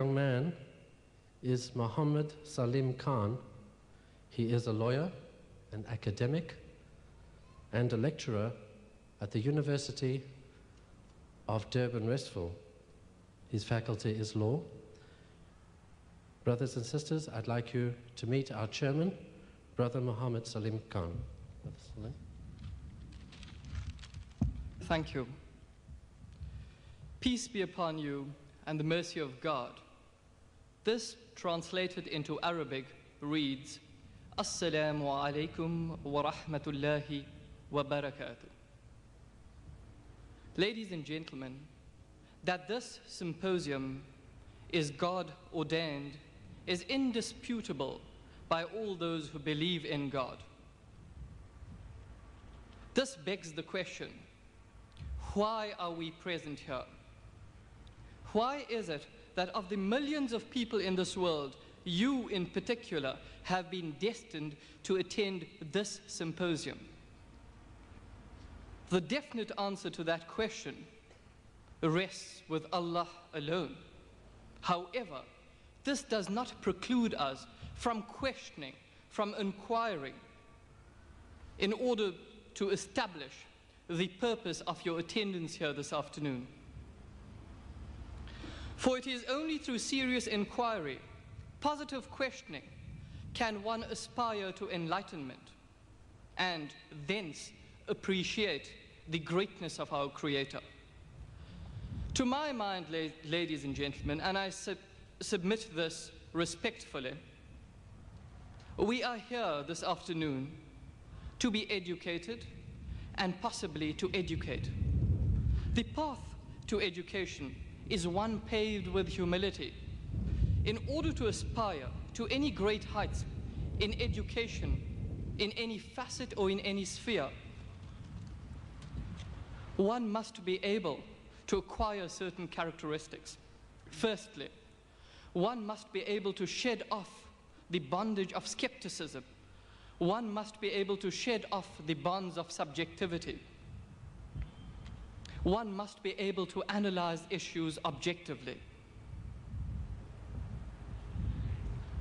Young man is Muhammad Salim Khan. He is a lawyer, an academic, and a lecturer at the University of Durban-Westville. His faculty is law. Brothers and sisters, I'd like you to meet our chairman, Brother Muhammad Salim Khan. Brother Salim. Thank you. Peace be upon you and the mercy of God. This, translated into Arabic, reads, Assalamu alaikum wa rahmatullahi wa barakatuh. Ladies and gentlemen, that this symposium is God-ordained is indisputable by all those who believe in God. This begs the question, why are we present here? Why is it that of the millions of people in this world, you in particular have been destined to attend this symposium? The definite answer to that question rests with Allah alone. However, this does not preclude us from questioning, from inquiring, in order to establish the purpose of your attendance here this afternoon. For it is only through serious inquiry, positive questioning, can one aspire to enlightenment and thence appreciate the greatness of our Creator. To my mind, ladies and gentlemen, and I submit this respectfully, we are here this afternoon to be educated and possibly to educate. The path to education is one paved with humility. In order to aspire to any great heights in education, in any facet or in any sphere, one must be able to acquire certain characteristics. Firstly, one must be able to shed off the bondage of skepticism. One must be able to shed off the bonds of subjectivity. One must be able to analyze issues objectively.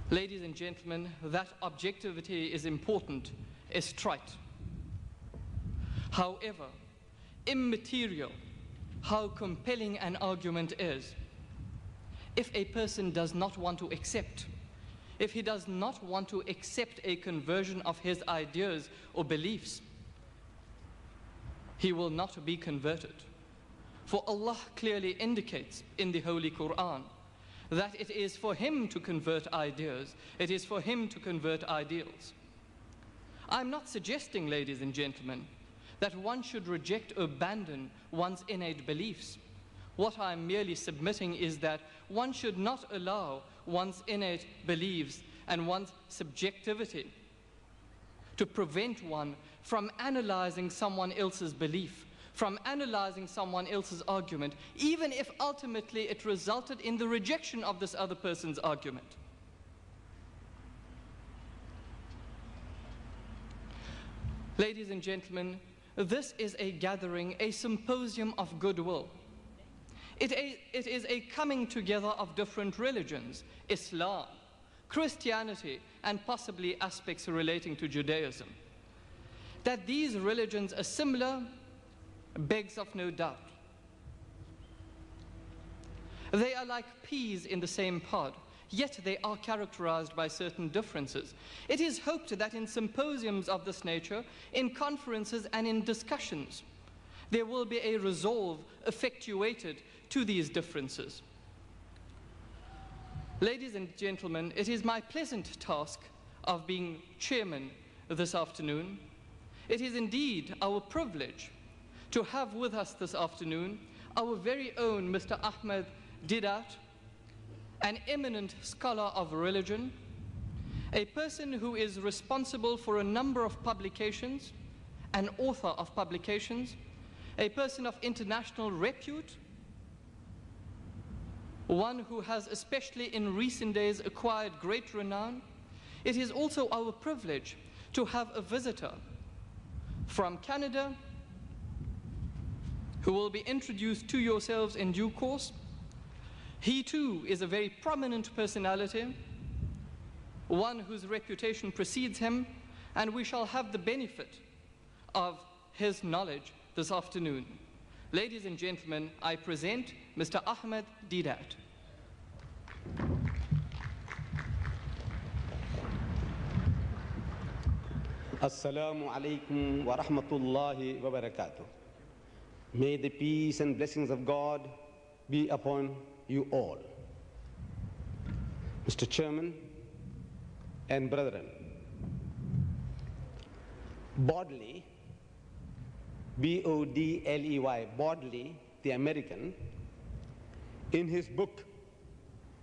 Ladies and gentlemen, that objectivity is important, is trite. However, immaterial how compelling an argument is, if a person does not want to accept, if he does not want to accept a conversion of his ideas or beliefs, he will not be converted. For Allah clearly indicates in the Holy Quran that it is for Him to convert ideas, it is for Him to convert ideals. I'm not suggesting, ladies and gentlemen, that one should reject or abandon one's innate beliefs. What I'm merely submitting is that one should not allow one's innate beliefs and one's subjectivity to prevent one from analyzing someone else's belief, from analyzing someone else's argument, even if ultimately it resulted in the rejection of this other person's argument. Ladies and gentlemen, this is a gathering, a symposium of goodwill. It is a coming together of different religions, Islam, Christianity, and possibly aspects relating to Judaism. That these religions are similar begs of no doubt. They are like peas in the same pod, yet they are characterized by certain differences. It is hoped that in symposiums of this nature, in conferences and in discussions, there will be a resolve effectuated to these differences. Ladies and gentlemen, it is my pleasant task of being chairman this afternoon. It is indeed our privilege to have with us this afternoon our very own Mr. Ahmad Deedat, an eminent scholar of religion, a person who is responsible for a number of publications, an author of publications, a person of international repute, one who has especially in recent days acquired great renown. It is also our privilege to have a visitor from Canada who will be introduced to yourselves in due course. He too is a very prominent personality, one whose reputation precedes him, and we shall have the benefit of his knowledge this afternoon. Ladies and gentlemen, I present Mr. Ahmad Deedat. Assalamu alaikum wa rahmatullahi wa barakatuh. May the peace and blessings of God be upon you all. Mr. Chairman and brethren, Bodley, B-O-D-L-E-Y, Bodley, the American, in his book,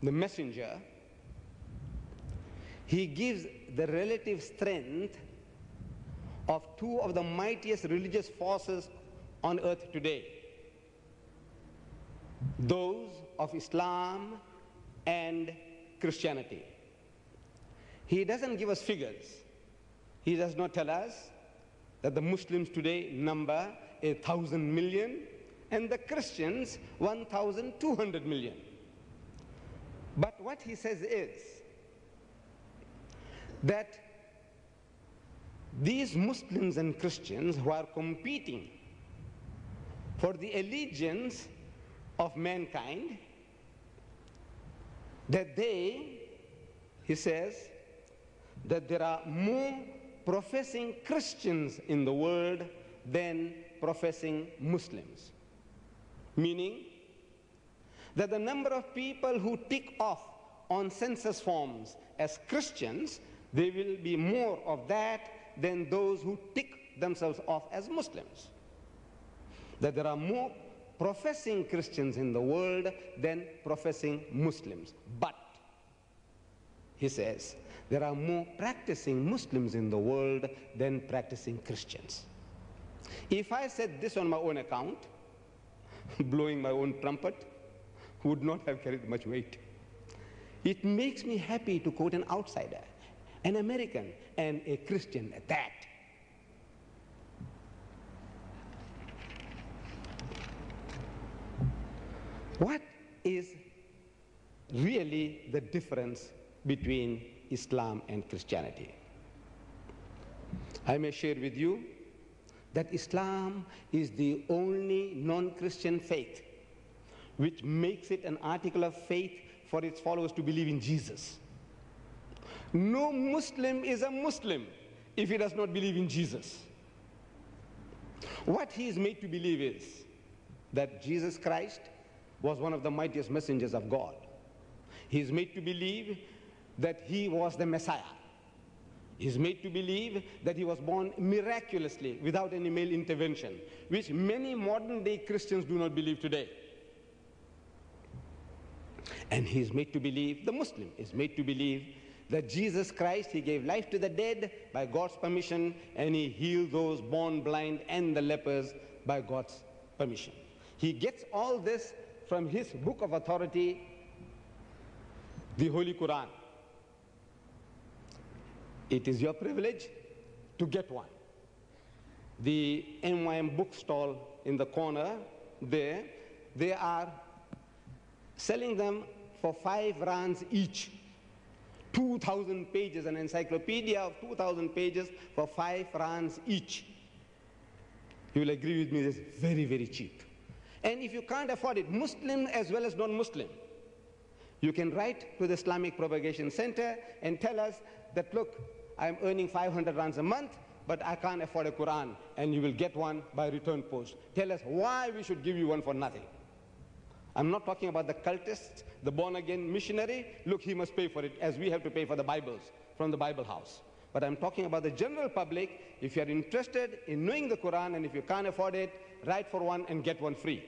The Messenger, he gives the relative strength of two of the mightiest religious forces on earth today, those of Islam and Christianity. He doesn't give us figures. He does not tell us that the Muslims today number 1,000 million and the Christians 1,200 million. But what he says is that these Muslims and Christians who are competing for the allegiance of mankind, that he says, that there are more professing Christians in the world than professing Muslims. Meaning that the number of people who tick off on census forms as Christians, there will be more of that than those who tick themselves off as Muslims. That there are more professing Christians in the world than professing Muslims. But, he says, there are more practicing Muslims in the world than practicing Christians. If I said this on my own account, blowing my own trumpet, would not have carried much weight. It makes me happy to quote an outsider, an American, and a Christian at that. What is really the difference between Islam and Christianity? I may share with you that Islam is the only non-Christian faith which makes it an article of faith for its followers to believe in Jesus. No Muslim is a Muslim if he does not believe in Jesus. What he is made to believe is that Jesus Christ was one of the mightiest messengers of God. He is made to believe that he was the Messiah. He is made to believe that he was born miraculously without any male intervention, which many modern day Christians do not believe today. And he is made to believe, the Muslim is made to believe that Jesus Christ, he gave life to the dead by God's permission, and he healed those born blind and the lepers by God's permission. He gets all this from his book of authority, the Holy Quran. It is your privilege to get one. The MYM bookstall in the corner there, they are selling them for 5 rands each. 2,000 pages, an encyclopedia of 2,000 pages for 5 rands each. You will agree with me, this is very, very cheap. And if you can't afford it, Muslim as well as non-Muslim, you can write to the Islamic Propagation Center and tell us that, look, I'm earning 500 rands a month, but I can't afford a Quran, and you will get one by return post. Tell us why we should give you one for nothing. I'm not talking about the cultist, the born-again missionary. Look, he must pay for it, as we have to pay for the Bibles from the Bible house. But I'm talking about the general public. If you're interested in knowing the Quran, and if you can't afford it, write for one and get one free.